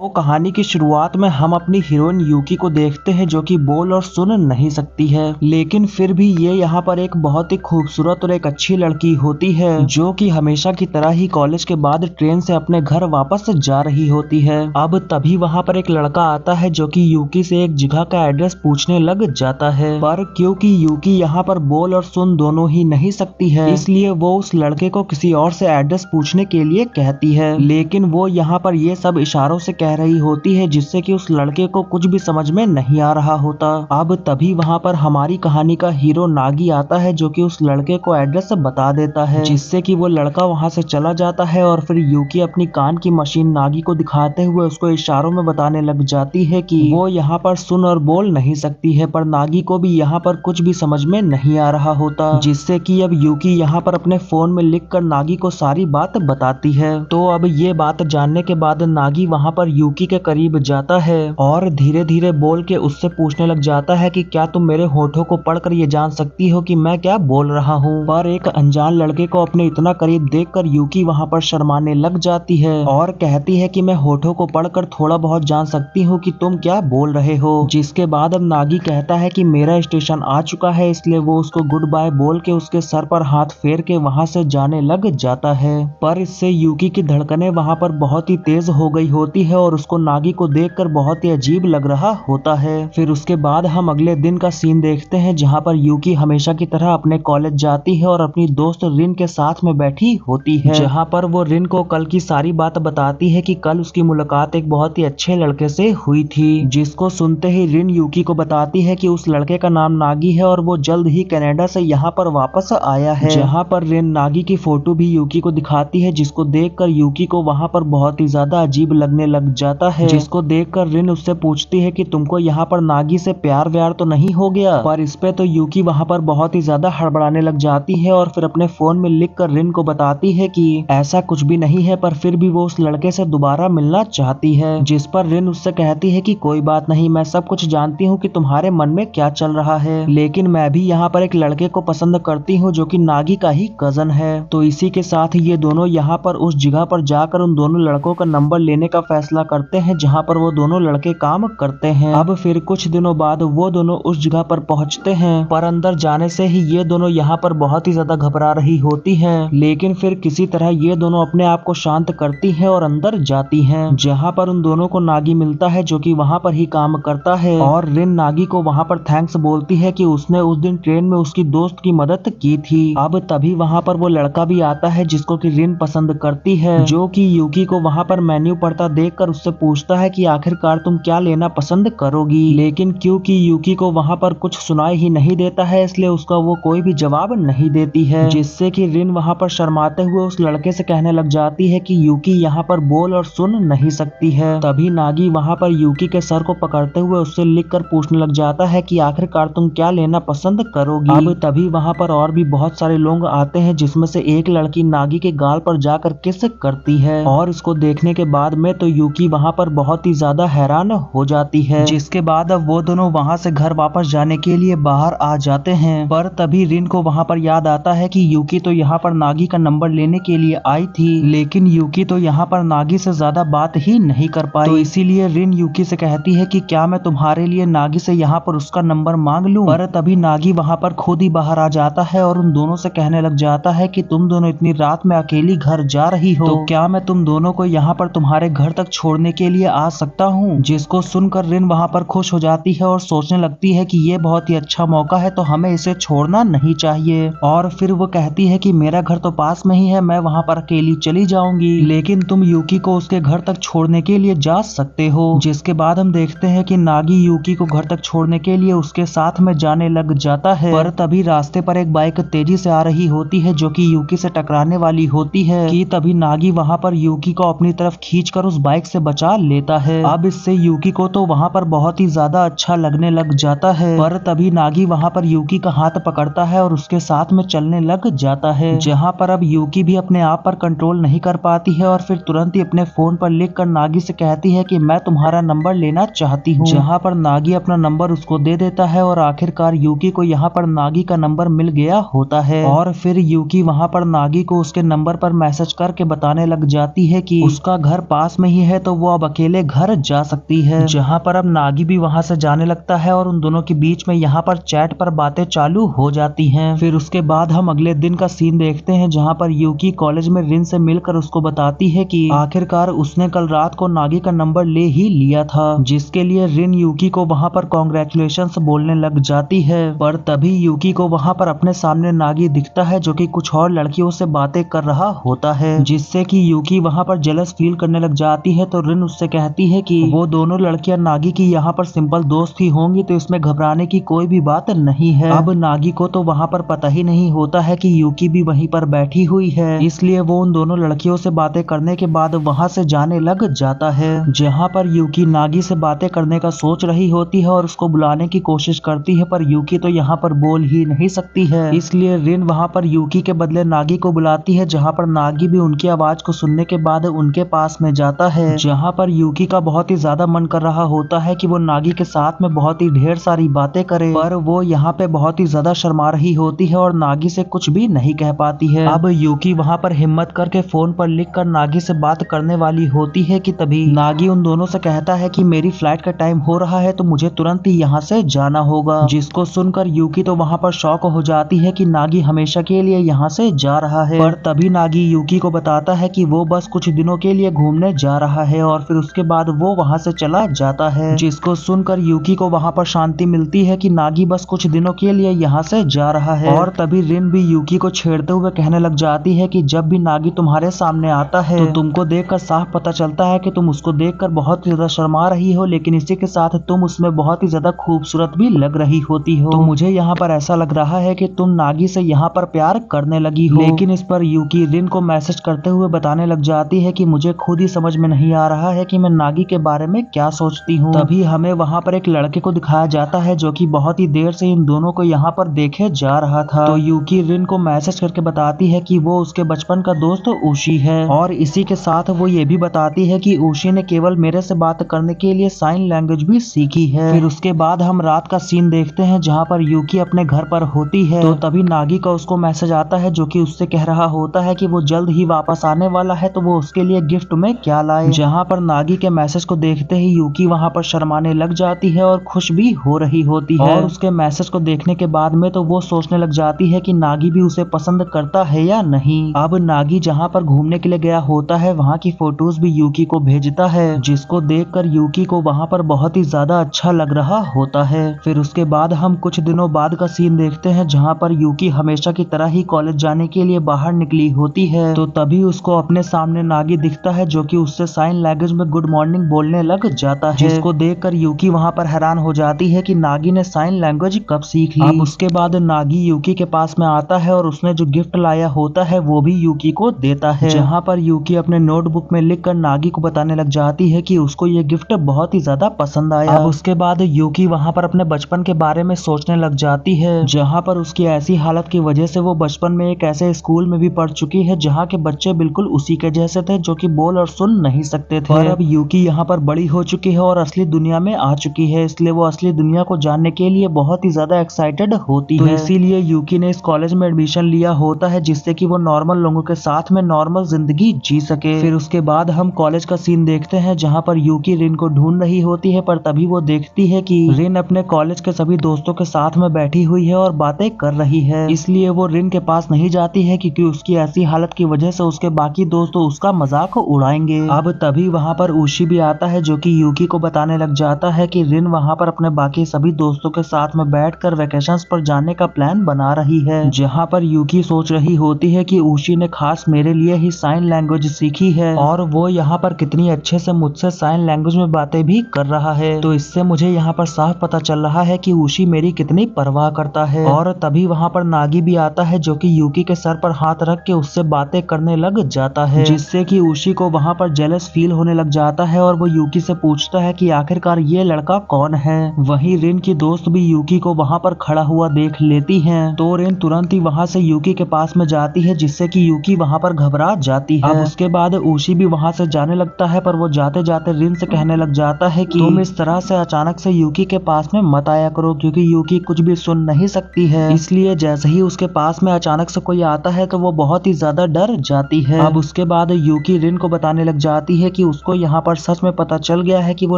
तो कहानी की शुरुआत में हम अपनी हीरोइन यूकी को देखते हैं जो कि बोल और सुन नहीं सकती है, लेकिन फिर भी ये यहाँ पर एक बहुत ही खूबसूरत और एक अच्छी लड़की होती है जो कि हमेशा की तरह ही कॉलेज के बाद ट्रेन से अपने घर वापस जा रही होती है। अब तभी वहाँ पर एक लड़का आता है जो कि यूकी से एक जगह का एड्रेस पूछने लग जाता है, पर क्योंकि यूकी यहाँ पर बोल और सुन दोनों ही नहीं सकती है इसलिए वो उस लड़के को किसी और से एड्रेस पूछने के लिए कहती है, लेकिन वो यहाँ पर ये सब इशारों से कह रही होती है जिससे कि उस लड़के को कुछ भी समझ में नहीं आ रहा होता। अब तभी वहाँ पर हमारी कहानी का हीरो नागी आता है जो कि उस लड़के को एड्रेस बता देता है, जिससे कि वो लड़का वहाँ से चला जाता है और फिर यूकी अपनी कान की मशीन नागी को दिखाते हुए उसको इशारों में बताने लग जाती है कि वो यहाँ पर सुन और बोल नहीं सकती है, पर नागी को भी यहाँ पर कुछ भी समझ में नहीं आ रहा होता, जिससे कि अब यूकी यहाँ पर अपने फोन में लिखकर नागी को सारी बात बताती है। तो अब ये बात जानने के बाद नागी वहाँ पर यूकी के करीब जाता है और धीरे धीरे बोल के उससे पूछने लग जाता है कि क्या तुम मेरे होठों को पढ़कर ये जान सकती हो कि मैं क्या बोल रहा हूँ। पर एक अनजान लड़के को अपने इतना करीब देखकर यूकी वहाँ पर शर्माने लग जाती है और कहती है कि मैं होठों को पढ़कर थोड़ा बहुत जान सकती हूँ कि तुम क्या बोल रहे हो। जिसके बाद अब नागी कहता है कि मेरा स्टेशन आ चुका है, इसलिए वो उसको गुड बाय बोल के उसके सर पर हाथ फेर के वहाँ से जाने लग जाता है। पर इससे यूकी की धड़कनें वहाँ पर बहुत ही तेज हो गई होती है और उसको नागी को देखकर बहुत ही अजीब लग रहा होता है। फिर उसके बाद हम अगले दिन का सीन देखते हैं जहाँ पर यूकी हमेशा की तरह अपने कॉलेज जाती है और अपनी दोस्त रिन के साथ में बैठी होती है, जहाँ पर वो रिन को कल की सारी बात बताती है कि कल उसकी मुलाकात एक बहुत ही अच्छे लड़के से हुई थी, जिसको सुनते ही रिन यूकी को बताती है कि उस लड़के का नाम नागी है और वो जल्द ही कनाडा से यहाँ पर वापस आया है। जहाँ पर रिन नागी की फोटो भी यूकी को दिखाती है, जिसको देखकर यूकी को वहाँ पर बहुत ही ज्यादा अजीब लगने लग जाता है, जिसको देखकर रिन उससे पूछती है कि तुमको यहाँ पर नागी से प्यार व्यार तो नहीं हो गया। पर इस पे तो यूकी वहाँ पर बहुत ही ज्यादा हड़बड़ाने लग जाती है और फिर अपने फोन में लिखकर रिन को बताती है कि ऐसा कुछ भी नहीं है, पर फिर भी वो उस लड़के से दोबारा मिलना चाहती है। जिस पर रिन उससे कहती है कि कोई बात नहीं, मैं सब कुछ जानती हूँ कि तुम्हारे मन में क्या चल रहा है, लेकिन मैं भी यहाँ पर एक लड़के को पसंद करती हूँ जो कि नागी का ही कजन है। तो इसी के साथ ये दोनों यहाँ पर उस जगह पर जाकर उन दोनों लड़कों का नंबर लेने का फैसला करते हैं जहाँ पर वो दोनों लड़के काम करते हैं। अब फिर कुछ दिनों बाद वो दोनों उस जगह पर पहुँचते हैं, पर अंदर जाने से ही ये दोनों यहाँ पर बहुत ही ज्यादा घबरा रही होती है, लेकिन फिर किसी तरह ये दोनों अपने आप को शांत करती है और अंदर जाती है, जहाँ पर उन दोनों को नागी मिलता है जो कि वहाँ पर ही काम करता है। और रिन नागी को वहाँ पर थैंक्स बोलती है कि उसने उस दिन ट्रेन में उसकी दोस्त की मदद की थी। अब तभी वहाँ पर वो लड़का भी आता है जिसको कि रिन पसंद करती है, जो कि यूकी को वहाँ पर मेन्यू पढ़ता देखकर उससे पूछता है कि आखिरकार तुम क्या लेना पसंद करोगी, लेकिन क्योंकि यूकी को वहाँ पर कुछ सुनाई ही नहीं देता है इसलिए उसका वो कोई भी जवाब नहीं देती है, जिससे कि रिन वहाँ पर शर्माते हुए उस लड़के से कहने लग जाती है कि यूकी यहाँ पर बोल और सुन नहीं सकती है। तभी नागी वहाँ पर यूकी के सर को पकड़ते हुए उससे लिखकर पूछने लग जाता है कि आखिरकार तुम क्या लेना पसंद करोगी। अब तभी वहाँ पर और भी बहुत सारे लोग आते हैं, जिसमें से एक लड़की नागी के गाल पर जाकर किस करती है और इसको देखने के बाद में तो यूकी वहाँ पर बहुत ही ज्यादा हैरान हो जाती है। जिसके बाद अब वो दोनों वहाँ से घर वापस जाने के लिए बाहर आ जाते हैं, पर तभी रिन को वहाँ पर याद आता है कि यूकी तो यहाँ पर नागी का नंबर लेने के लिए आई थी, लेकिन यूकी तो यहाँ पर नागी से ज्यादा बात ही नहीं कर पाई। तो इसीलिए रिन यूकी से कहती है कि क्या मैं तुम्हारे लिए नागी से यहाँ पर उसका नंबर मांग लूं। पर तभी नागी वहाँ पर खुद ही बाहर आ जाता है और उन दोनों से कहने लग जाता है कि तुम दोनों इतनी रात में अकेली घर जा रही हो, तो क्या मैं तुम दोनों को यहाँ पर तुम्हारे घर तक छोड़ने के लिए आ सकता हूँ। जिसको सुनकर रिन वहाँ पर खुश हो जाती है और सोचने लगती है कि ये बहुत ही अच्छा मौका है, तो हमें इसे छोड़ना नहीं चाहिए। और फिर वो कहती है कि मेरा घर तो पास में ही है, मैं वहाँ पर अकेली चली जाऊंगी, लेकिन तुम यूकी को उसके घर तक छोड़ने के लिए जा सकते हो। जिसके बाद हम देखते हैं कि नागी यूकी को घर तक छोड़ने के लिए उसके साथ में जाने लग जाता है, पर तभी रास्ते पर एक बाइक तेजी से आ रही होती है जो कि यूकी से टकराने वाली होती है कि तभी नागी वहाँ पर यूकी को अपनी तरफ खींचकर उस बाइक से बचा लेता है। अब इससे यूकी को तो वहाँ पर बहुत ही ज्यादा अच्छा लगने लग जाता है, पर तभी नागी वहाँ पर यूकी का हाथ पकड़ता है और उसके साथ में चलने लग जाता है, जहाँ पर अब यूकी भी अपने आप पर कंट्रोल नहीं कर पाती है और फिर तुरंत ही अपने फोन पर लिखकर नागी से कहती है कि मैं तुम्हारा नंबर लेना चाहती हूँ, जहाँ पर नागी अपना नंबर उसको दे देता है और आखिरकार यूकी को यहाँ पर नागी का नंबर मिल गया होता है। और फिर यूकी वहाँ पर नागी को उसके नंबर पर मैसेज करके बताने लग जाती है कि उसका घर पास में ही है, तो तो वो अब अकेले घर जा सकती है। जहाँ पर अब नागी भी वहाँ से जाने लगता है और उन दोनों के बीच में यहाँ पर चैट पर बातें चालू हो जाती हैं। फिर उसके बाद हम अगले दिन का सीन देखते हैं जहाँ पर यूकी कॉलेज में रिन से मिलकर उसको बताती है कि आखिरकार उसने कल रात को नागी का नंबर ले ही लिया था, जिसके लिए रिन यूकी को वहाँ पर कांग्रेचुलेशंस बोलने लग जाती है। पर तभी यूकी को वहाँ पर अपने सामने नागी दिखता है जो कि कुछ और लड़कियों से बातें कर रहा होता है, जिससे कि यूकी वहाँ पर जेलस फील करने लग जाती है। तो रिन उससे कहती है कि वो दोनों लड़कियां नागी की यहाँ पर सिंपल दोस्त ही होंगी, तो इसमें घबराने की कोई भी बात नहीं है। अब नागी को तो वहाँ पर पता ही नहीं होता है कि यूकी भी वहीं पर बैठी हुई है, इसलिए वो उन दोनों लड़कियों से बातें करने के बाद वहाँ से जाने लग जाता है। जहाँ पर यूकी नागी से बातें करने का सोच रही होती है और उसको बुलाने की कोशिश करती है, पर यूकी तो यहाँ पर बोल ही नहीं सकती है, इसलिए रिन वहाँ पर यूकी के बदले नागी को बुलाती है। जहाँ पर नागी भी उनकी आवाज को सुनने के बाद उनके पास में जाता है, जहाँ पर यूकी का बहुत ही ज्यादा मन कर रहा होता है कि वो नागी के साथ में बहुत ही ढेर सारी बातें करे, पर वो यहाँ पे बहुत ही ज्यादा शर्मा रही होती है और नागी से कुछ भी नहीं कह पाती है। अब यूकी वहाँ पर हिम्मत करके फोन पर लिखकर नागी से बात करने वाली होती है कि तभी नागी उन दोनों से कहता है कि मेरी फ्लाइट का टाइम हो रहा है, तो मुझे तुरंत ही यहाँ से जाना होगा। जिसको सुनकर यूकी तो वहाँ पर शॉक हो जाती है कि नागी हमेशा के लिए यहाँ से जा रहा है। पर तभी नागी यूकी को बताता है कि वो बस कुछ दिनों के लिए घूमने जा रहा है और फिर उसके बाद वो वहाँ से चला जाता है। जिसको सुनकर यूकी को वहाँ पर शांति मिलती है कि नागी बस कुछ दिनों के लिए यहाँ से जा रहा है। और तभी रिन भी यूकी को छेड़ते हुए कहने लग जाती है कि जब भी नागी तुम्हारे सामने आता है तो तुमको देखकर साफ पता चलता है कि तुम उसको देखकर बहुत ही ज्यादा शर्मा रही हो, लेकिन इसी के साथ तुम उसमें बहुत ही ज्यादा खूबसूरत भी लग रही होती हो। तो मुझे यहाँ पर ऐसा लग रहा है कि तुम नागी से यहाँ पर प्यार करने लगी हो। लेकिन इस पर यूकी रिन को मैसेज करते हुए बताने लग जाती है कि मुझे खुद ही समझ में नहीं आ रहा है कि मैं नागी के बारे में क्या सोचती हूँ। तभी हमें वहाँ पर एक लड़के को दिखाया जाता है जो कि बहुत ही देर से इन दोनों को यहाँ पर देखे जा रहा था। तो यूकी रिन को मैसेज करके बताती है कि वो उसके बचपन का दोस्त ऊशी है, और इसी के साथ वो ये भी बताती है कि ऊशी ने केवल मेरे से बात करने के लिए साइन लैंग्वेज भी सीखी है। फिर उसके बाद हम रात का सीन देखते हैं जहाँ पर यूकी अपने घर पर होती है। तो तभी नागी का उसको मैसेज आता है जो कि उससे कह रहा होता है कि वो जल्द ही वापस आने वाला है, तो वो उसके लिए गिफ्ट में क्या लाए। जहाँ पर नागी के मैसेज को देखते ही यूकी वहाँ पर शर्माने लग जाती है और खुश भी हो रही होती है। और उसके मैसेज को देखने के बाद में तो वो सोचने लग जाती है कि नागी भी उसे पसंद करता है या नहीं। अब नागी जहाँ पर घूमने के लिए गया होता है वहाँ की फोटोज भी यूकी को भेजता है, जिसको देखकर यूकी को वहाँ पर बहुत ही ज्यादा अच्छा लग रहा होता है। फिर उसके बाद हम कुछ दिनों बाद का सीन देखते हैं जहाँ पर यूकी हमेशा की तरह ही कॉलेज जाने के लिए बाहर निकली होती है। तो तभी उसको अपने सामने नागी दिखता है जो कि उससे साइन लैंग्वेज में गुड मॉर्निंग बोलने लग जाता है, जिसको देखकर यूकी वहाँ पर हैरान हो जाती है कि नागी ने साइन लैंग्वेज कब सीख ली। अब उसके बाद नागी यूकी के पास में आता है और उसने जो गिफ्ट लाया होता है वो भी यूकी को देता है, जहाँ पर यूकी अपने नोटबुक में लिखकर नागी को बताने लग जाती है कि उसको ये गिफ्ट बहुत ही ज्यादा पसंद आया। अब उसके बाद यूकी वहाँ पर अपने बचपन के बारे में सोचने लग जाती है, जहाँ पर उसकी ऐसी हालत की वजह से वो बचपन में एक ऐसे स्कूल में भी पढ़ चुकी है जहाँ के बच्चे बिल्कुल उसी के जैसे थे जो कि बोल और सुन नहीं सकते थे। और अब यूकी यहाँ पर बड़ी हो चुकी है और असली दुनिया में आ चुकी है, इसलिए वो असली दुनिया को जानने के लिए बहुत ही ज्यादा एक्साइटेड होती है। इसीलिए यूकी ने इस कॉलेज में एडमिशन लिया होता है जिससे कि वो नॉर्मल लोगों के साथ में नॉर्मल जिंदगी जी सके। फिर उसके बाद हम कॉलेज का सीन देखते हैं जहाँ पर यूकी रिन को ढूंढ रही होती है, पर तभी वो देखती है कि रिन अपने कॉलेज के सभी दोस्तों के साथ में बैठी हुई है और बातें कर रही है। इसलिए वो रिन के पास नहीं जाती है क्योंकि उसकी ऐसी हालत की वजह से उसके बाकी दोस्त तो उसका मजाक उड़ाएंगे। अब तभी वहाँ पर ऊशी भी आता है जो कि यूकी को बताने लग जाता है कि रिन वहाँ पर अपने बाकी सभी दोस्तों के साथ में बैठकर वेकेशंस पर जाने का प्लान बना रही है। जहाँ पर यूकी सोच रही होती है कि ऊशी ने खास मेरे लिए ही साइन लैंग्वेज सीखी है और वो यहाँ पर कितनी अच्छे से मुझसे साइन लैंग्वेज में बातें भी कर रहा है, तो इससे मुझे यहाँ पर साफ पता चल रहा है कि ऊशी मेरी कितनी परवाह करता है। और तभी वहाँ पर नागी भी आता है जो कि यूकी के सर पर हाथ रख के उससे बातें करने लग जाता है, जिससे कि ऊशी को वहाँ पर जेलस फील होने लग जाता है और वो यूकी से पूछता है कि आखिरकार ये लड़का कौन है। वहीं रिन की दोस्त भी यूकी को वहाँ पर खड़ा हुआ देख लेती है, तो रिन तुरंत ही वहाँ से यूकी के पास में जाती है, जिससे कि यूकी वहाँ पर घबरा जाती है। अब उसके बाद ऊशी भी वहाँ से जाने लगता है, पर वो जाते जाते रिन से कहने लग जाता है कि तुम इस तरह से अचानक से यूकी के पास में मत आया करो, क्योंकि यूकी कुछ भी सुन नहीं सकती है। इसलिए जैसे ही उसके पास में अचानक से कोई आता है तो वो बहुत ही ज्यादा डर जाती है। अब उसके बाद यूकी रिन को बताने लग जाती है कि उसको यहाँ पर सच में पता चल गया है कि वो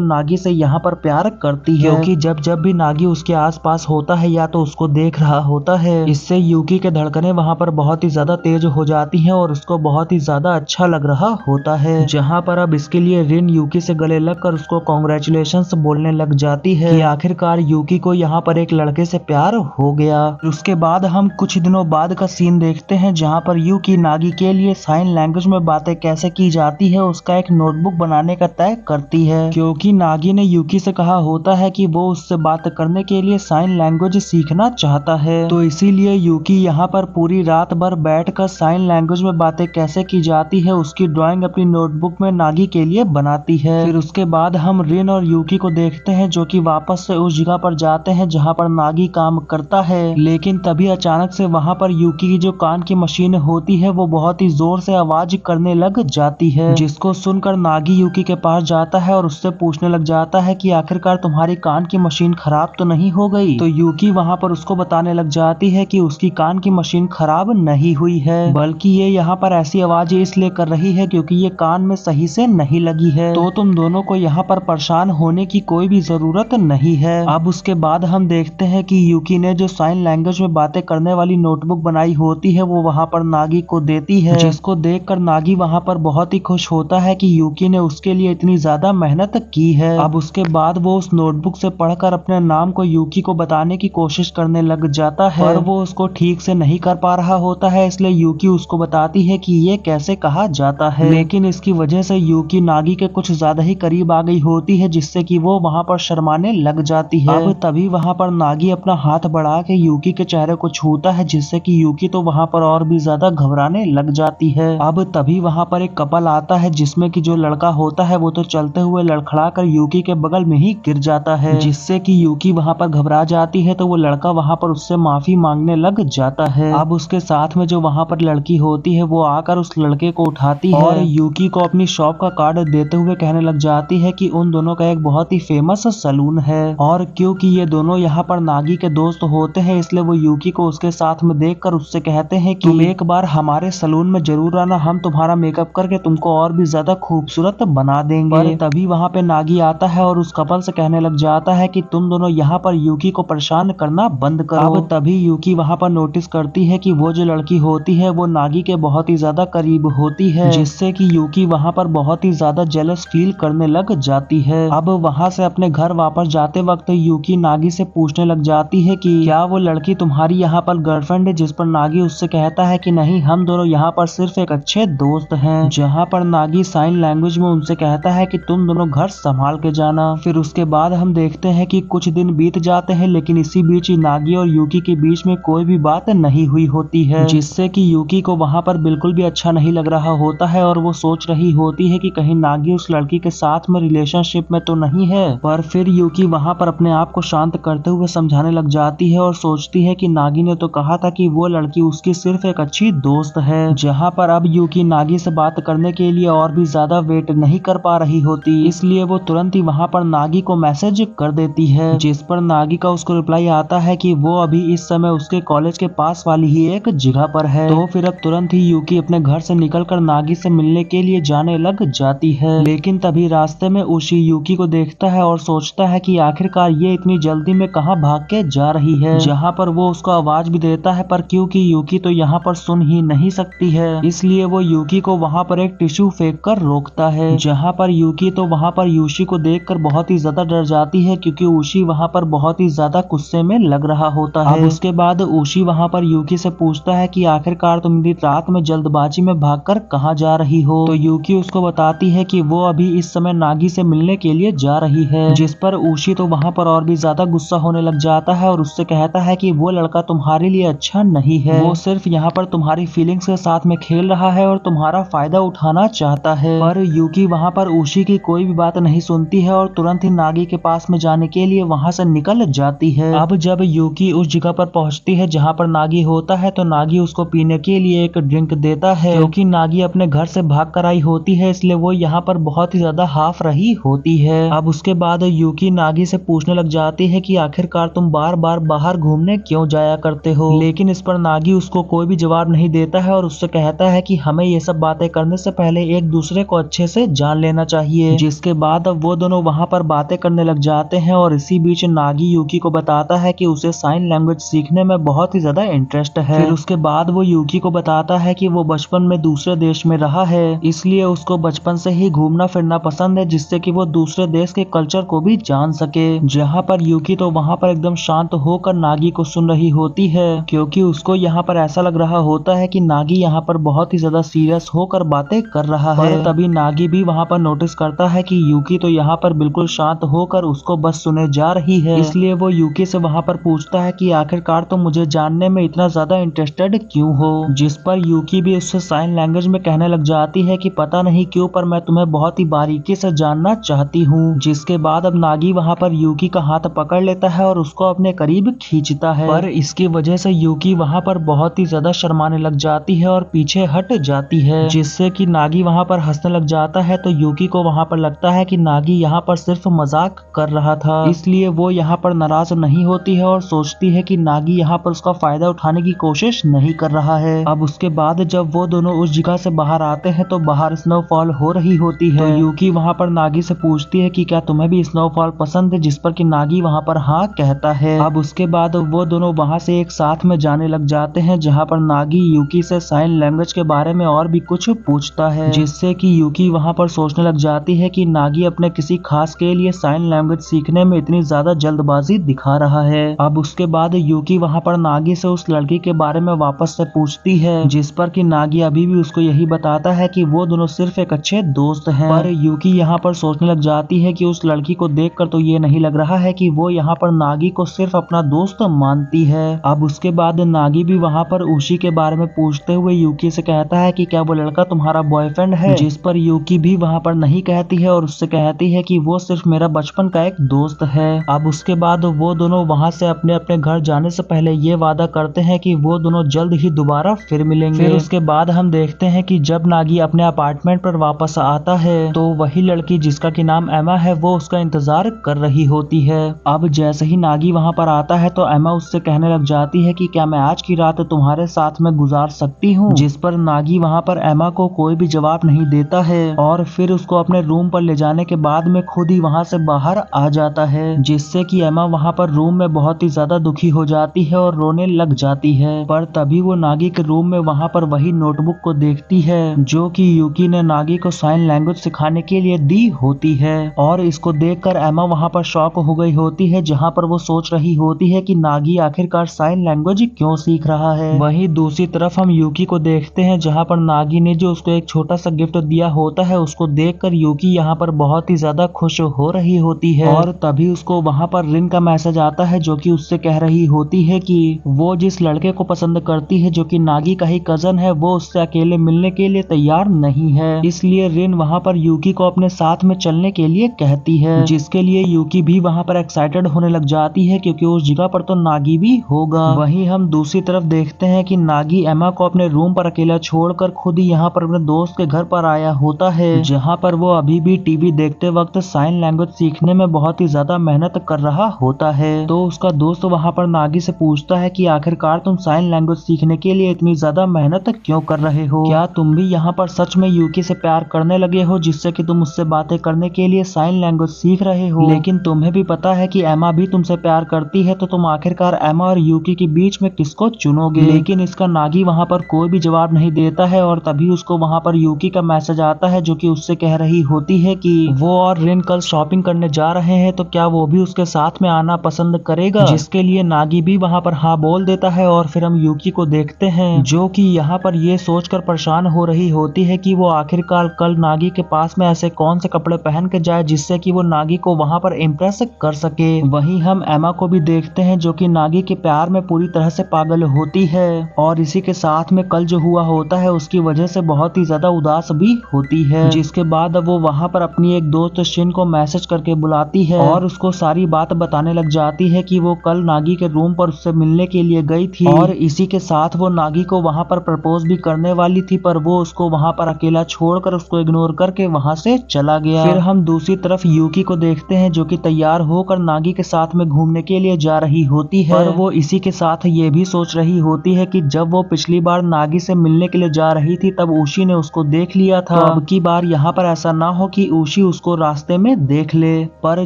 नागी से यहाँ पर प्यार करती है, क्योंकि जब जब भी नागी उसके आसपास होता है या तो उसको देख रहा होता है, इससे यूकी के धड़कनें वहाँ पर बहुत ही ज्यादा तेज हो जाती हैं और उसको बहुत ही ज्यादा अच्छा लग रहा होता है। जहाँ पर अब इसके लिए रिन यूकी से गले लगकर उसको कॉन्ग्रेचुलेशंस बोलने लग जाती है कि आखिरकार यूकी को यहाँ पर एक लड़के से प्यार हो गया। उसके बाद हम कुछ दिनों बाद का सीन देखते हैं जहाँ पर यूकी नागी के लिए साइन लैंग्वेज में बातें कैसे की जाती है उसका एक नोटबुक बनाने का तय करती है, क्योंकि नागी ने यूकी से कहा होता है कि वो उससे बात करने के लिए साइन लैंग्वेज सीखना चाहता है। तो इसीलिए यूकी यहाँ पर पूरी रात भर बैठकर साइन लैंग्वेज में बातें कैसे की जाती है उसकी ड्राइंग अपनी नोटबुक में नागी के लिए बनाती है। फिर उसके बाद हम रिन और यूकी को देखते हैं जो कि वापस से उस जगह पर जाते हैं जहाँ पर नागी काम करता है, लेकिन तभी अचानक से वहाँ पर यूकी की जो कान की मशीन होती है वो बहुत ही जोर से आवाज करने लग जाती है, जिसको सुनकर नागी यूकी के पास जाता है और उससे पूछने लग जाता है कि आखिरकार तुम्हारी कान की मशीन खराब तो नहीं हो गई। तो यूकी वहाँ पर उसको बताने लग जाती है कि उसकी कान की मशीन खराब नहीं हुई है, बल्कि ये यहाँ पर ऐसी आवाज इसलिए कर रही है क्योंकि ये कान में सही से नहीं लगी है, तो तुम दोनों को यहाँ पर परेशान होने की कोई भी जरूरत नहीं है। अब उसके बाद हम देखते हैं कि यूकी ने जो साइन लैंग्वेज में बातें करने वाली नोटबुक बनाई होती है वो वहाँ पर नागी को देती है, जिसको देखकर नागी वहाँ पर बहुत ही खुश होता है कि यूकी ने उसके लिए इतनी ज्यादा मेहनत की है। अब उसके बाद वो उस नोटबुक से पढ़कर अपने नाम को यूकी को बताने की कोशिश करने लग जाता है, पर वो उसको ठीक से नहीं कर पा रहा होता है, इसलिए यूकी उसको बताती है कि ये कैसे कहा जाता है, लेकिन इसकी वजह से यूकी नागी के कुछ ज्यादा ही करीब आ गई होती है जिससे कि वो वहाँ पर शर्माने लग जाती है। अब तभी वहाँ पर नागी अपना हाथ बढ़ा के यूकी के चेहरे को छूता है, जिससे कि यूकी तो वहाँ पर और भी ज्यादा घबराने लग जाती है। अब तभी वहाँ पर एक कपल आता है जिसमें कि जो लड़का होता है वो तो चलते हुए लड़खड़ा कर यूकी के बगल में ही गिर जाता है, जिससे कि यूकी वहाँ पर घबरा जाती है, तो वो लड़का वहाँ पर उससे माफी मांगने लग जाता है। अब उसके साथ में जो वहाँ पर लड़की होती है वो आकर उस लड़के को उठाती है और यूकी को अपनी शॉप का कार्ड देते हुए कहने लग जाती है कि उन दोनों का एक बहुत ही फेमस सलून है, और क्योंकि ये दोनों यहाँ पर नागी के दोस्त होते हैं इसलिए वो यूकी को उसके साथ में देखकर उससे कहते हैं कि तुम एक बार हमारे सलून में जरूर आना, हम तुम्हारा मेकअप करके तुमको और भी ज्यादा खूबसूरत बना देंगे। पर तभी वहाँ पे नागी आता है और उस कपल से कहने लग जाता है कि तुम दोनों यहाँ पर यूकी को परेशान करना बंद करो। अब तभी यूकी वहाँ पर नोटिस करती है कि वो जो लड़की होती है वो नागी के बहुत ही ज्यादा करीब होती है, जिससे कि यूकी वहाँ पर बहुत ही ज्यादा जेलस फील करने लग जाती है। अब वहाँ से अपने घर वापस जाते वक्त यूकी नागी से पूछने लग जाती है कि क्या वो लड़की तुम्हारी यहाँ पर गर्लफ्रेंड है, जिस पर नागी उससे कहता है कि नहीं, हम दोनों यहाँ पर सिर्फ एक अच्छे दोस्त हैं। जहाँ पर नागी साइन लैंग्वेज में उनसे कहता है कि तुम दोनों घर संभाल के जाना। फिर उसके बाद हम देखते हैं कि कुछ दिन बीत जाते हैं, लेकिन इसी बीच नागी और यूकी के बीच में कोई भी बात नहीं हुई होती है, जिससे कि यूकी को वहाँ पर बिल्कुल भी अच्छा नहीं लग रहा होता है और वो सोच रही होती है कि कहीं नागी उस लड़की के साथ में रिलेशनशिप में तो नहीं है। पर फिर यूकी वहाँ पर अपने आप को शांत करते हुए समझाने लग जाती है और सोचती है कि नागी ने तो कहा था कि वो लड़की उसकी सिर्फ एक अच्छी दोस्त है। जहाँ पर अब यूकी नागी से बात करने के लिए और भी ज्यादा वेट नहीं कर पा रही होती, इसलिए वो तुरंत ही वहाँ पर नागी को मैसेज कर देती है, जिस पर नागी का उसको रिप्लाई आता है कि वो अभी इस समय उसके कॉलेज के पास वाली ही एक जगह पर है। तो फिर अब तुरंत ही यूकी अपने घर से निकलकर नागी से मिलने के लिए जाने लग जाती है, लेकिन तभी रास्ते में उशी यूकी को देखता है और सोचता है कि आखिरकार ये इतनी जल्दी में कहाँ भाग के जा रही है। जहाँ पर वो उसको आवाज भी देता है, पर क्योंकि यूकी तो यहाँ पर सुन ही नहीं सकती है, इसलिए वो यूकी को वहाँ पर एक टिश्यू फेंक कर रोकता है। जहाँ पर यूकी तो वहाँ पर यूशी को देखकर बहुत ही ज्यादा डर जाती है, क्योंकि उशी वहाँ पर बहुत ही ज्यादा गुस्से में लग रहा होता है। अब उसके बाद उशी वहाँ पर यूकी से पूछता है कि आखिरकार तुम इतनी रात में जल्दबाजी में भागकर कहाँ जा रही हो। तो यूकी उसको बताती है कि वो अभी इस समय नागी से मिलने के लिए जा रही है, जिस पर उशी तो वहाँ पर और भी ज्यादा गुस्सा होने लग जाता है और उससे कहता है कि वो लड़का तुम्हारे लिए अच्छा नहीं है, वो सिर्फ यहाँ पर तुम्हारी फीलिंग्स के साथ में खेल रहा है और तुम्हारा फायदा उठाना चाहता है। पर यूकी वहाँ पर उशी की कोई भी बात नहीं सुनती है और तुरंत ही नागी के पास में जाने के लिए वहाँ से निकल जाती है। अब जब यूकी उस जगह पर पहुँचती है जहाँ पर नागी होता है, तो नागी उसको पीने के लिए एक ड्रिंक देता है, क्योंकि नागी अपने घर से भाग कर आई होती है, इसलिए वो यहाँ पर बहुत ही ज्यादा हाफ रही होती है। अब उसके बाद यूकी नागी से पूछने लग जाती है कि आखिरकार तुम बार बार बाहर घूमने क्यों जाया करते हो, लेकिन इस पर नागी उसको कोई भी जवाब नहीं देता है और उससे कहता है कि हमें ये सब बातें करने से पहले एक दूसरे को अच्छे से जान लेना चाहिए। जिसके बाद अब वो दोनों वहाँ पर बातें करने लग जाते हैं और इसी बीच नागी यूकी को बताता है कि उसे साइन लैंग्वेज सीखने में बहुत ही ज्यादा इंटरेस्ट है। फिर उसके बाद वो यूकी को बताता है कि वो बचपन में दूसरे देश में रहा है, इसलिए उसको बचपन से ही घूमना फिरना पसंद है, जिससे कि वो दूसरे देश के कल्चर को भी जान सके। जहाँ पर यूकी तो वहाँ पर एकदम शांत होकर नागी को सुन रही होती है, क्योंकि उसको यहाँ पर ऐसा लग रहा होता है कि नागी यहाँ पर बहुत ही ज्यादा सीरियस होकर बातें कर रहा है। तभी नागी भी वहाँ पर नोटिस करता है कि यूकी तो यहाँ पर बिल्कुल शांत होकर उसको बस सुने जा रही है, इसलिए वो यूकी से वहाँ पर पूछता है कि आखिरकार तुम मुझे जानने में इतना ज्यादा इंटरेस्टेड क्यों हो। जिस पर यूकी भी उससे साइन लैंग्वेज में कहने लग जाती है कि पता नहीं क्यों पर मैं तुम्हें बहुत ही बारीकी से जानना चाहती हूँ। जिसके बाद अब नागी वहाँ पर यूकी का हाथ पकड़ लेता है और उसको अपने करीब खींचता है, पर इसकी वजह से यूकी वहाँ पर बहुत ही ज्यादा शर्माने लग जाती है और पीछे हट जाती है, जिससे कि नागी वहाँ पर हंसने लग जाता है। तो यूकी को वहाँ पर लगता है कि नागी यहाँ पर सिर्फ मजाक कर रहा था, इसलिए वो यहाँ पर नाराज नहीं होती है और सोचती है कि नागी यहाँ पर उसका फायदा उठाने की कोशिश नहीं कर रहा है। अब उसके बाद जब वो दोनों उस जगह से बाहर आते हैं तो बाहर स्नोफॉल हो रही होती है। तो यूकी वहाँ पर नागी से पूछती है कि क्या तुम्हें भी स्नोफॉल पसंद है, जिस पर कि नागी वहाँ पर हाँ कहता है। अब उसके बाद वो दोनों वहाँ से एक साथ में जाने लग जाते हैं, जहाँ पर नागी यूकी से साइन लैंग्वेज के बारे में और भी कुछ पूछता है, जिससे कि यूकी वहाँ पर सोचने लग जाती है कि नागी अपने किसी खास के लिए साइन लैंग्वेज सीखने में इतनी ज्यादा जल्दबाजी दिखा रहा है। अब उसके बाद यूकी वहाँ पर नागी से उस लड़की के बारे में वापस से पूछती है, जिस पर कि नागी अभी भी उसको यही बताता है कि वो दोनों सिर्फ एक अच्छे दोस्त हैं। पर यूकी यहाँ पर सोचने लग जाती है कि उस लड़की को देखकर तो ये नहीं लग रहा है कि वो यहाँ पर नागी को सिर्फ अपना दोस्त मानती है। अब उसके बाद नागी भी वहाँ पर उसी के बारे में पूछते हुए यूकी से कहता है कि क्या वो लड़का तुम्हारा बॉयफ्रेंड है, जिस पर यूकी भी वहाँ पर नहीं कहती है और उससे कहती है कि वो सिर्फ मेरा बचपन का एक दोस्त है। अब उसके बाद वो दोनों वहाँ से अपने अपने घर जाने से पहले ये वादा करते हैं कि वो दोनों जल्द ही दोबारा फिर मिलेंगे। फिर उसके बाद हम देखते हैं कि जब नागी अपने अपार्टमेंट पर वापस आता है तो वही लड़की जिसका कि नाम एमा है वो उसका इंतजार कर रही होती है। अब जैसे ही नागी वहाँ पर आता है तो एमा उससे कहने लग जाती है कि क्या मैं आज की रात तुम्हारे साथ में गुजार सकती हूँ, जिस पर नागी वहाँ पर एमा को कोई भी जवाब नहीं देता है और फिर उसको अपने रूम पर ले जाने के बाद में खुद ही वहाँ से बाहर आ जाता है, जिससे कि एमा वहाँ पर रूम में बहुत ही ज्यादा दुखी हो जाती है और रोने लग जाती है। पर तभी वो नागी के रूम में वहाँ पर वही नोटबुक को देखती है जो कि यूकी ने नागी को साइन लैंग्वेज सिखाने के लिए दी होती है, और इसको देखकर एमा वहाँ पर शॉक हो गई होती है, जहाँ पर वो सोच रही होती है कि नागी आखिरकार साइन लैंग्वेज क्यों सीख रहा है। वहीं दूसरी तरफ हम यूकी को देखते हैं, जहाँ पर नागी ने जो उसको एक छोटा सा गिफ्ट दिया होता है उसको देखकर यूकी यहाँ पर बहुत ही ज्यादा खुश हो रही होती है। और तभी उसको वहाँ पर रिन का मैसेज आता है जो कि उससे कह रही होती है कि वो जिस लड़के को पसंद करती है जो कि नागी का ही कजन है वो उससे अकेले मिलने के लिए तैयार नहीं है, इसलिए रिन वहाँ पर यूकी को अपने साथ में चलने के लिए कहती है, जिसके लिए यूकी भी वहाँ पर एक्साइटेड होने लग जाती है क्योंकि उस जगह पर तो नागी भी होगा। वहीं हम दूसरी तरफ देखते हैं कि नागी एमा को अपने रूम पर अकेला छोड़कर खुद ही यहाँ पर अपने दोस्त के घर पर आया होता है, जहाँ पर वो अभी भी टीवी देखते वक्त साइन लैंग्वेज सीखने में बहुत ही ज्यादा मेहनत कर रहा होता है। तो उसका दोस्त वहाँ पर नागी से पूछता है कि आखिरकार तुम साइन लैंग्वेज सीखने के लिए इतनी ज्यादा मेहनत क्यों कर रहे हो, क्या तुम भी यहाँ पर सच में यूकी से प्यार करने लगे हो जिससे कि तुम उससे बातें करने के लिए साइन लैंग्वेज सीख रहे हो। लेकिन तुम्हें भी पता है कि एमा भी तुमसे प्यार करती है, तो तुम आखिरकार एमा और यूकी के बीच में किसको चुनोगे। लेकिन इसका नागी वहाँ पर कोई भी जवाब नहीं देता है और तभी उसको वहाँ पर यूकी का मैसेज आता है जो कि उससे कह रही होती है कि वो और रिन कल शॉपिंग करने जा रहे हैं, तो क्या वो भी उसके साथ में आना पसंद करेगा, जिसके लिए नागी भी वहाँ पर हाँ बोल देता है। और फिर हम यूकी को देखते हैं जो कि यहाँ पर ये सोचकर परेशान हो रही होती है कि वो आखिरकार कल नागी के पास में ऐसे कौन से कपड़े पहन के जाए जिससे कि वो नागी को वहाँ पर इम्प्रेस कर सके। वहीं हम एमा को भी देखते हैं जो कि नागी के प्यार में पूरी तरह से पागल होती है और इसी के साथ में कल जो हुआ होता है उसकी वजह से बहुत ही ज्यादा उदास भी होती है। जिसके बाद वो वहाँ पर अपनी एक दोस्त शिन को मैसेज करके बुलाती है और उसको सारी बात बताने लग जाती है कि वो कल नागी के रूम पर उससे मिलने के लिए गई थी और इसी के साथ वो नागी को वहाँ पर प्रपोज भी करने वाली थी, पर वो उसको वहाँ पर अकेला छोड़कर उसको इग्नोर करके वहाँ से चला गया। फिर हम दूसरी तरफ यूकी को देखते हैं जो कि तैयार होकर नागी के साथ में घूमने के लिए जा रही होती है, पर वो इसी के साथ ये भी सोच रही होती है कि जब वो पिछली बार नागी से मिलने के लिए जा रही थी तब उशी ने उसको देख लिया था, तो अब की बार यहाँ पर ऐसा ना हो कि ऊशी उसको रास्ते में देख ले। पर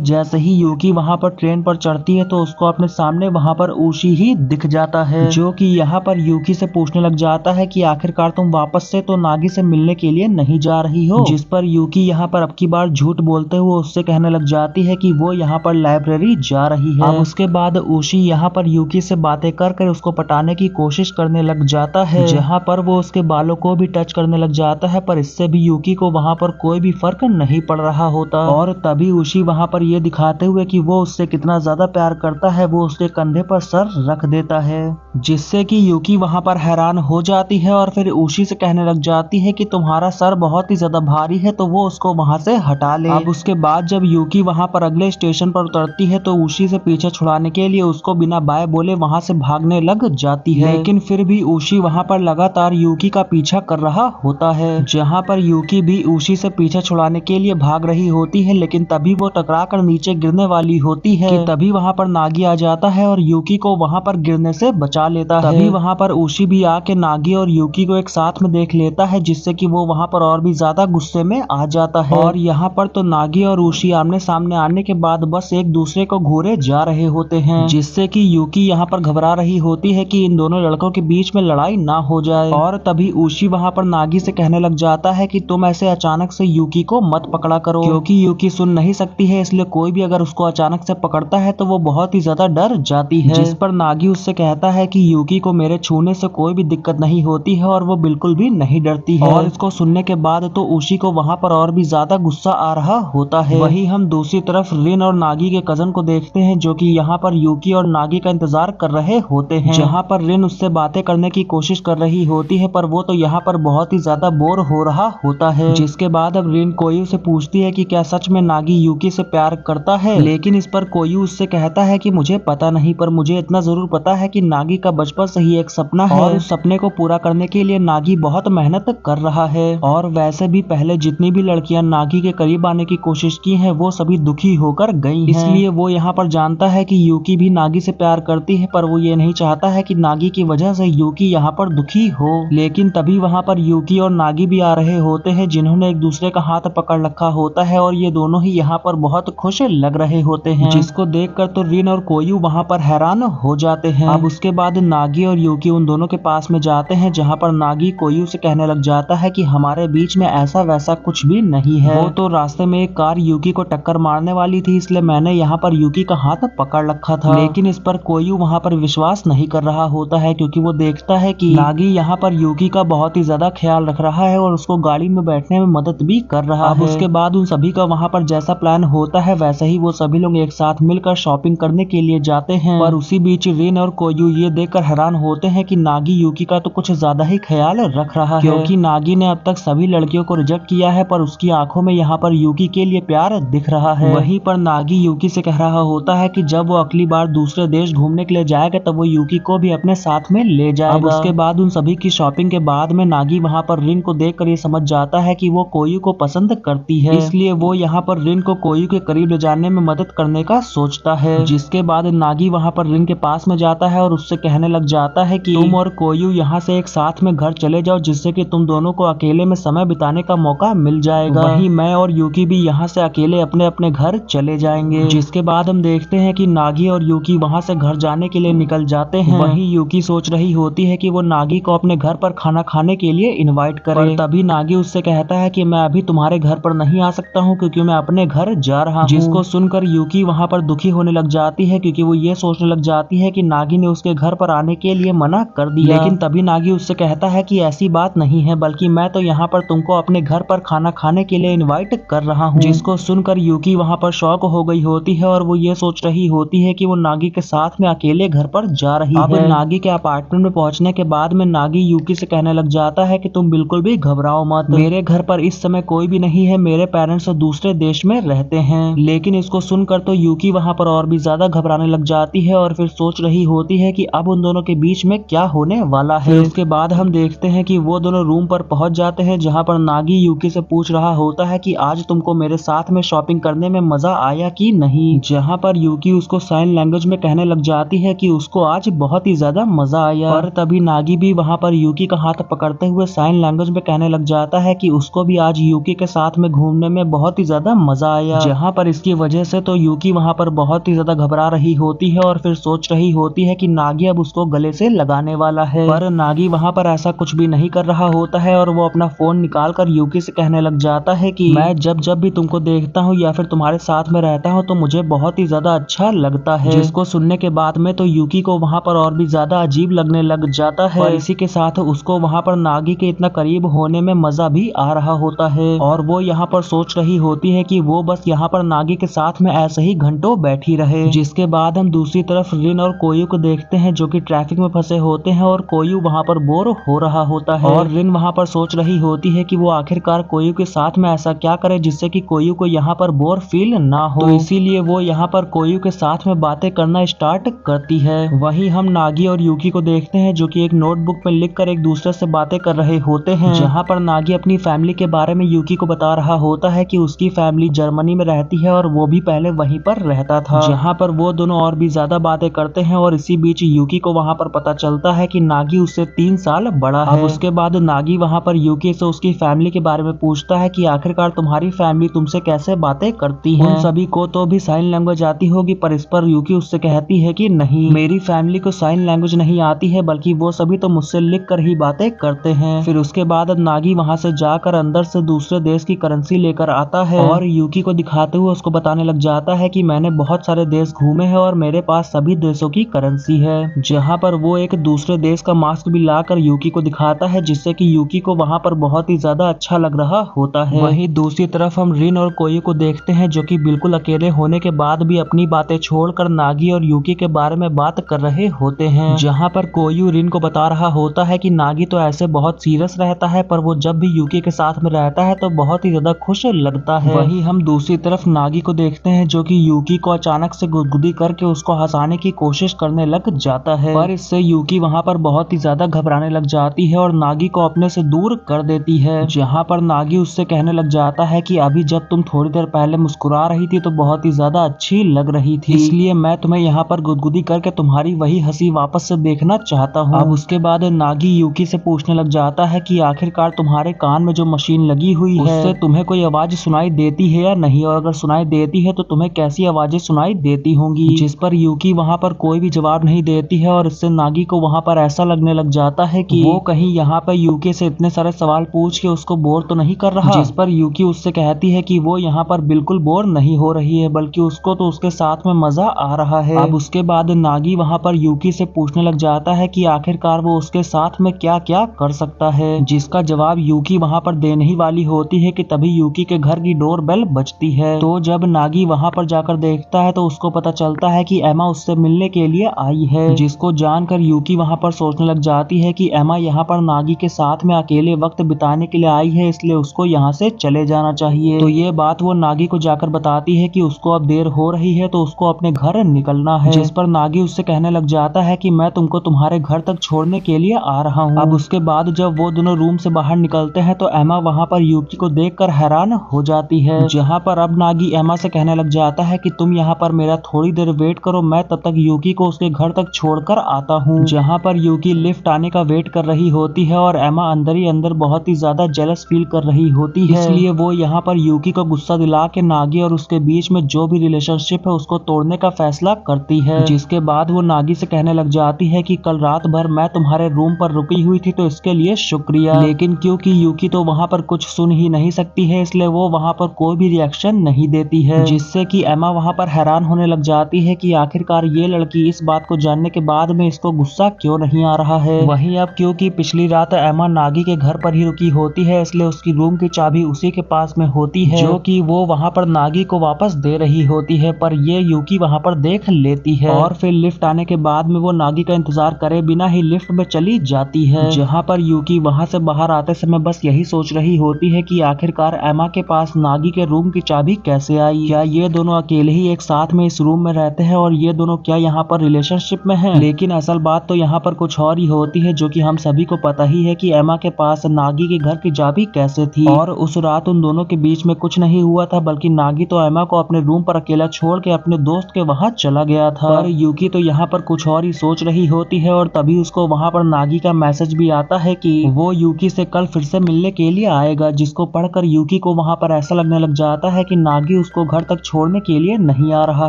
जैसे ही यूकी वहाँ पर ट्रेन पर चढ़ती है तो उसको अपने सामने वहाँ पर ऊशी ही दिख जाता है, जो कि यहाँ पर यूकी से पूछने लग जाता है कि आखिरकार तुम वापस से तो नागी से मिलने के लिए नहीं जा रही हो। जिस पर यूकी यहाँ पर अब की बार झूठ बोलते हुए उससे कहने लग जाती है कि वो यहाँ पर लाइब्रेरी जा रही है। अब उसके बाद ऊशी यहाँ पर यूकी से बातें कर उसको पटाने की कोशिश करने लग जाता है, जहाँ पर वो उसके बालों को भी टच करने लग जाता है, पर इससे भी यूकी को वहाँ पर कोई भी फर्क नहीं पड़ रहा होता। और तभी ऊशी वहाँ पर ये दिखाते हुए कि वो उससे कितना ज्यादा प्यार करता है, वो उसके कंधे पर सर रख देता है, जिससे कि यूकी वहाँ पर हैरान हो जाती है और फिर ऊशी से कहने लग जाती है कि तुम्हारा सर बहुत ही ज्यादा भारी है, तो वो उसको वहाँ से हटा ले। अब उसके बाद जब यूकी वहाँ पर अगले स्टेशन पर उतरती है तो ऊशी से पीछे छुड़ाने के लिए उसको बिना बाय बोले वहाँ से भागने लग जाती है, लेकिन फिर भी ऊशी वहाँ पर लगातार यूकी का पीछा कर रहा होता है, जहाँ पर यूकी भी ऊशी से पीछे छुड़ाने के लिए भाग रही होती है, लेकिन तभी वो टकरा कर नीचे गिरने वाली होती है कि तभी वहाँ पर नागी आ जाता है और यूकी को वहाँ पर गिरने से बचा लेता है। तभी वहाँ पर ऊशी भी आके नागी और यूकी को एक साथ में देख लेता है, जिससे कि वो वहाँ पर और भी ज्यादा गुस्से में आ जाता है। और यहाँ पर तो नागी और ऊशी आमने सामने आने के बाद बस एक दूसरे को घूरे जा रहे होते हैं, जिससे कि यूकी यहाँ पर घबरा रही होती है कि इन दोनों लड़कों के बीच में लड़ाई ना हो जाए। और तभी ऊशी वहाँ पर नागी से कहने लग जाता है कि तुम ऐसे अचानक से यूकी को मत पकड़ा करो, क्योंकि यूकी सुन नहीं सकती है, इसलिए कोई भी अगर उसको अचानक से पकड़ता है तो वो बहुत ही ज्यादा डर जाती है। जिस पर नागी उससे कहता है कि यूकी को मेरे छूने से कोई भी दिक्कत नहीं होती है और वो बिल्कुल भी नहीं डरती है। और इसको सुनने के बाद तो ऊशी को वहाँ पर और भी ज्यादा गुस्सा आ रहा होता है। वही हम दूसरी तरफ रिन और नागी के कजन को देखते हैं, जो कि यहाँ पर यूकी और नागी का इंतजार कर रहे होते हैं, जहाँ पर रिन उससे बातें करने की कोशिश कर रही होती है, पर वो तो यहाँ पर बहुत ही ज्यादा बोर हो रहा होता है। जिसके बाद अब रिन कोयू से पूछती है कि क्या सच में नागी यूकी से प्यार करता है, लेकिन इस पर कोयू उससे कहता है कि मुझे पता नहीं, पर मुझे इतना जरूर पता है कि नागी का बचपन से ही एक सपना है और उस सपने को पूरा करने के लिए नागी बहुत मेहनत कर रहा है। और वैसे भी पहले जितनी भी लड़कियां नागी के करीब आने की कोशिश की हैं, वो सभी दुखी होकर गई हैं। इसलिए वो यहाँ पर जानता है कि यूकी भी नागी से प्यार करती है, पर वो ये नहीं चाहता है कि नागी की वजह से यूकी यहाँ पर दुखी हो। लेकिन तभी वहाँ पर यूकी और नागी भी आ रहे होते हैं, जिन्होंने एक दूसरे का हाथ पकड़ रखा होता है और ये दोनों ही यहाँ पर बहुत खुश लग रहे होते हैं, जिसको देखकर तो रिन और कोयू वहाँ पर हैरान हो जाते हैं। अब उसके बाद नागी और यूकी उन दोनों के पास में जाते हैं, जहाँ पर नागी कोयू से कहने लग जाता है कि हमारे बीच में ऐसा वैसा कुछ भी नहीं है, वो तो रास्ते में एक कार यूकी को टक्कर मारने वाली थी, इसलिए मैंने यहाँ पर यूकी का हाथ पकड़ रखा था। लेकिन इस पर कोयू वहाँ पर विश्वास नहीं कर रहा होता है, क्योंकि वो देखता है कि नागी यहाँ पर यूकी का बहुत ही ज्यादा ख्याल रख रहा है और उसको गाड़ी में बैठने में मदद भी कर रहा है। उसके बाद उन सभी का वहाँ पर जैसा प्लान होता है, वैसे ही वो सभी लोग एक साथ मिलकर शॉपिंग करने के लिए जाते हैं। पर उसी बीच रिन और कोयू ये देखकर हैरान होते हैं कि नागी यूकी का तो कुछ ज्यादा ही ख्याल रख रहा है, क्योंकि नागी ने अब तक सभी लड़कियों को रिजेक्ट किया है, पर उसकी आंखों में यहाँ पर यूकी के लिए प्यार दिख रहा है। वहीं पर नागी यूकी से कह रहा होता है कि जब वो अगली बार दूसरे देश घूमने के लिए जाएगा तब वो यूकी को भी अपने साथ में ले जाएगा। अब उसके बाद उन सभी की शॉपिंग के बाद में नागी वहाँ पर रिन को देखकर ये समझ जाता है कि वो कोयू को पसंद करती है, इसलिए वो यहाँ पर रिन को कोयू के करीब ले जाने में मदद करने का सोचता है। जिसके बाद नागी वहाँ पर रिन के पास में जाता है और उससे कहने लग जाता है कि तुम और कोयू यहाँ से एक साथ में घर चले जाओ, जिससे कि तुम दोनों को अकेले में समय बिताने का मौका मिल जाएगा। वहीं मैं और यूकी भी यहाँ से अकेले अपने अपने घर चले जाएंगे। जिसके बाद हम देखते हैं कि नागी और यूकी वहाँ से घर जाने के लिए निकल जाते हैं। वहीं यूकी सोच रही होती है कि वो नागी को अपने घर पर खाना खाने के लिए इनवाइट करे। तभी नागी उससे कहता है कि मैं अभी तुम्हारे घर पर नहीं आ सकता हूँ, क्योंकि मैं अपने घर जा रहा हूँ। जिसको सुनकर यूकी वहाँ पर दुखी होने लग जाती है, क्योंकि वो ये सोचने लग जाती है कि नागी ने उसके घर पर आने के लिए मना कर दिया। लेकिन तभी नागी उससे कहता है कि ऐसी बात नहीं है, बल्कि मैं तो यहाँ पर तुमको अपने घर पर खाना खाने के लिए इनवाइट कर रहा हूँ। जिसको सुनकर यूकी वहाँ पर शॉक हो गई होती है और वो ये सोच रही होती है कि वो नागी के साथ में अकेले घर पर जा रही है। अब नागी के अपार्टमेंट में पहुँचने के बाद में नागी यूकी से कहने लग जाता है कि तुम बिल्कुल भी घबराओ मत, मेरे घर पर इस समय कोई भी नहीं है, मेरे पेरेंट्स दूसरे देश में रहते हैं। लेकिन इसको सुनकर तो यूकी वहाँ पर और भी ज्यादा घबराने लग जाती है और फिर सोच रही होती है कि अब उन दोनों के बीच में क्या होने वाला है। इसके बाद हम देखते हैं कि वो दोनों रूम पर पहुंच जाते हैं, जहाँ पर नागी यूकी से पूछ रहा होता है कि आज तुमको मेरे साथ में शॉपिंग करने में मजा आया कि नहीं, जहाँ पर यूकी उसको साइन लैंग्वेज में कहने लग जाती है कि उसको आज बहुत ही ज्यादा मजा आया। और तभी नागी भी वहाँ पर यूकी का हाथ पकड़ते हुए साइन लैंग्वेज में कहने लग जाता है कि उसको भी आज यूकी के साथ में घूमने में बहुत ही ज्यादा मजा आया, जहाँ पर इसकी वजह से तो यूकी वहाँ पर बहुत ही ज्यादा घबरा रही होती है और फिर सोच रही होती है कि नागी अब उसको गले से लगाने वाला है। पर नागी वहाँ पर ऐसा कुछ भी नहीं कर रहा होता है और वो अपना फोन निकाल कर यूकी से कहने लग जाता है कि मैं जब जब भी तुमको देखता हूँ या फिर तुम्हारे साथ में रहता हूँ तो मुझे बहुत ही ज्यादा अच्छा लगता है। जिसको सुनने के बाद में तो यूकी को वहाँ पर और भी ज्यादा अजीब लगने लग जाता है और इसी के साथ उसको वहाँ पर नागी के इतना करीब होने में मजा भी आ रहा होता है और वो यहाँ पर सोच रही होती है कि वो बस यहाँ पर नागी के साथ में ऐसे ही घंटों बैठी रहे। जिसके बाद हम दूसरी तरफ रिन और कोयू को देखते हैं जो कि ट्रैफिक में फंसे होते हैं और कोयू वहाँ पर बोर हो रहा होता है और रिन वहाँ पर सोच रही होती है कि वो आखिरकार कोयू के साथ में ऐसा क्या करे जिससे कि कोयू को यहाँ पर बोर फील ना हो। तो इसीलिए वो यहाँ पर कोयू के साथ में बातें करना स्टार्ट करती है। वहीं हम नागी और यूकी को देखते हैं जो कि एक नोटबुक में लिखकर एक दूसरे से बातें कर रहे होते हैं, जहाँ पर नागी अपनी फैमिली के बारे में यूकी को बता रहा होता है कि उसकी फैमिली जर्मनी में रहती है और वो भी पहले वहीं पर रहता था, जहाँ पर वो दोनों और भी ज्यादा बातें करते हैं और इसी बीच यूकी को वहाँ पर पता चलता है कि नागी उससे 3 साल बड़ा है। अब उसके बाद नागी वहाँ पर यूकी से उसकी फैमिली के बारे में पूछता है कि आखिरकार तुम्हारी फैमिली तुमसे कैसे बातें करती है, उन सभी को तो भी साइन लैंग्वेज आती होगी। पर इस पर यूकी उससे कहती है कि नहीं, मेरी फैमिली को साइन लैंग्वेज नहीं आती है बल्कि वो सभी तो मुझसे लिख कर ही बातें करते हैं। फिर उसके बाद नागी वहाँ से जाकर अंदर से दूसरे देश की करेंसी लेकर आता है और यूकी को दिखाते हुए उसको बताने लग जाता है कि मैंने बहुत सारे देश घूमे हैं और मेरे पास सभी देशों की करेंसी है, जहाँ पर वो एक दूसरे देश का मास्क भी लाकर यूकी को दिखाता है जिससे कि यूकी को वहाँ पर बहुत ही ज्यादा अच्छा लग रहा होता है। वहीं दूसरी तरफ हम रिन और कोयू को देखते हैं जो कि बिल्कुल अकेले होने के बाद भी अपनी बातें छोड़कर नागी और यूकी के बारे में बात कर रहे होते हैं, जहाँ पर कोयू रिन को बता रहा होता है कि नागी तो ऐसे बहुत सीरियस रहता है पर वो जब भी यूकी के साथ में रहता है तो बहुत ही ज्यादा खुश लगता है। वहीं हम दूसरी तरफ नागी को देखते हैं जो कि यूकी को अचानक से गुदगुदी करके उसको हंसाने की कोशिश करने लग जाता है, पर इससे यूकी वहाँ पर बहुत ही ज्यादा घबराने लग जाती है और नागी को अपने से दूर कर देती है, जहाँ पर नागी उससे कहने लग जाता है कि अभी जब तुम थोड़ी देर पहले मुस्कुरा रही थी तो बहुत ही ज्यादा अच्छी लग रही थी, इसलिए मैं तुम्हें यहाँ पर गुदगुदी करके तुम्हारी वही हंसी वापस से देखना चाहता हूँ। अब उसके बाद नागी यूकी से पूछने लग जाता है कि आखिरकार तुम्हारे कान में जो मशीन लगी हुई है उससे तुम्हें कोई आवाज सुनाई देती है या नहीं, और अगर सुनाई देती है तो तुम्हें कैसी आवाजें सुनाई देती होंगी। जिस पर यूकी वहाँ पर कोई भी जवाब नहीं देती है और इससे नागी को वहाँ पर ऐसा लगने लग जाता है कि वो कहीं यहाँ पर यूकी से इतने सारे सवाल पूछ के उसको बोर तो नहीं कर रहा। जिस पर यूकी उससे कहती है कि वो यहाँ पर बिल्कुल बोर नहीं हो रही है बल्कि उसको तो उसके साथ में मजा आ रहा है। अब उसके बाद नागी वहाँ पर यूकी से पूछने लग जाता है कि आखिरकार वो उसके साथ में क्या क्या कर सकता है, जिसका जवाब यूकी वहाँ पर देने ही वाली होती है कि तभी यूकी के घर की डोर बेल बजती है। तो जब नागी वहाँ पर जाकर देखता है तो उसको पता चलता है कि एमा उससे मिलने के लिए आई है, जिसको जानकर यूकी वहाँ पर सोचने लग जाती है कि एमा यहाँ पर नागी के साथ में अकेले वक्त बिताने के लिए आई है इसलिए उसको यहाँ से चले जाना चाहिए। तो ये बात वो नागी को जाकर बताती है कि उसको अब देर हो रही है तो उसको अपने घर निकलना है, जिस पर नागी उससे कहने लग जाता है कि मैं तुमको तुम्हारे घर तक छोड़ने के लिए आ रहा हूँ। अब उसके बाद जब वो दोनों रूम से बाहर निकलते हैं तो एमा वहाँ पर यूकी को देखकर हैरान हो जाती है, जहाँ पर अब नागी एमा से कहने लग जाता है कि तुम यहाँ पर मेरा थोड़ी देर वेट करो, मैं तब तक यूकी को उसके घर तक छोड़कर आता हूँ। जहाँ पर यूकी लिफ्ट आने का वेट कर रही होती है और एमा अंदर ही अंदर बहुत ही ज्यादा जेलस फील कर रही होती है, इसलिए वो यहाँ पर यूकी को गुस्सा दिला के नागी और उसके बीच में जो भी रिलेशनशिप है उसको तोड़ने का फैसला करती है। जिसके बाद वो नागी से कहने लग जाती है कि कल रात भर मैं तुम्हारे रूम पर रुकी हुई थी तो इसके लिए शुक्रिया, लेकिन क्योंकि यूकी तो वहाँ पर कुछ सुन ही नहीं सकती है इसलिए वो वहाँ पर कोई भी रिएक्शन नहीं देती है, जिससे कि एमा वहाँ पर हैरान होने लग जाती है कि आखिरकार ये लड़की इस बात को जानने के बाद में इसको गुस्सा क्यों नहीं आ रहा है। वहीं अब क्योंकि पिछली रात एमा नागी के घर पर ही रुकी होती है इसलिए उसकी रूम की चाबी उसी के पास में होती है, जो कि वो वहाँ पर नागी को वापस दे रही होती है, पर ये यूकी वहाँ पर देख लेती है और फिर लिफ्ट आने के बाद में वो नागी का इंतजार करे बिना ही लिफ्ट में चली जाती है, जहाँ पर यूकी वहाँ से बाहर आते समय बस यही सोच रही होती है कि आखिरकार एमा के पास नागी के रूम की चाबी कैसे आई, क्या ये दोनों अकेले ही एक साथ में इस रूम में रहते हैं और ये दोनों क्या यहाँ पर रिलेशनशिप में हैं। लेकिन असल बात तो यहाँ पर कुछ और ही होती है, जो कि हम सभी को पता ही है कि एमा के पास नागी के घर की चाबी कैसे थी, और उस रात उन दोनों के बीच में कुछ नहीं हुआ था बल्कि नागी तो एमा को अपने रूम पर अकेला छोड़ के अपने दोस्त के वहाँ चला गया था। पर यूकी तो यहाँ पर कुछ और ही सोच रही होती है और तभी उसको वहाँ पर नागी का मैसेज भी आता है कि वो यूकी से कल फिर से मिलने मिलने के लिए आएगा, जिसको पढ़कर यूकी को वहाँ पर ऐसा लगने लग जाता है कि नागी उसको घर तक छोड़ने के लिए नहीं आ रहा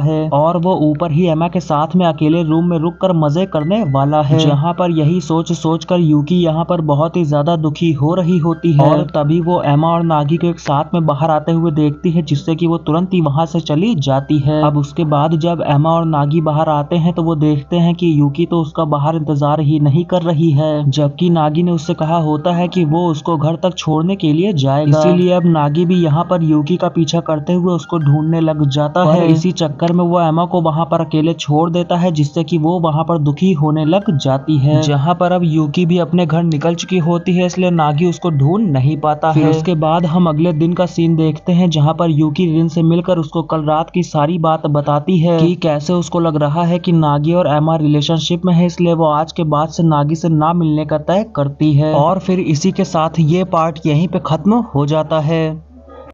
है और वो ऊपर ही एमा के साथ में अकेले रूम में रुककर मजे करने वाला है। जहाँ पर यही सोच कर यूकी यहाँ पर बहुत ही ज्यादा दुखी हो रही होती है और तभी वो एमा और नागी को एक साथ में बाहर आते हुए देखती है, जिससे कि वो तुरंत ही वहाँ से चली जाती है। अब उसके बाद जब एमा और नागी बाहर आते हैं तो वो देखते हैं कि यूकी तो उसका बाहर इंतजार ही नहीं कर रही है, जबकि नागी ने उससे कहा होता है कि वो उसको घर तक छोड़ने के लिए जाएगा। इसीलिए अब नागी भी यहाँ पर यूकी का पीछा करते हुए उसको ढूंढने लग जाता है। इसी चक्कर में वो एमा को वहाँ पर अकेले छोड़ देता है, जिससे कि वो वहाँ पर दुखी होने लग जाती है। जहाँ पर अब यूकी भी अपने घर निकल चुकी होती है, इसलिए नागी उसको ढूंढ नहीं पाता है। उसके बाद हम अगले दिन का सीन देखते हैं, जहाँ पर यूकी रिन से मिलकर उसको कल रात की सारी बात बताती है कि कैसे उसको लग रहा है कि नागी और एमा रिलेशनशिप में है, इसलिए वो आज के बाद से नागी से ना मिलने का तय करती है। और फिर इसी के साथ ये पार्ट यहीं पे खत्म हो जाता है।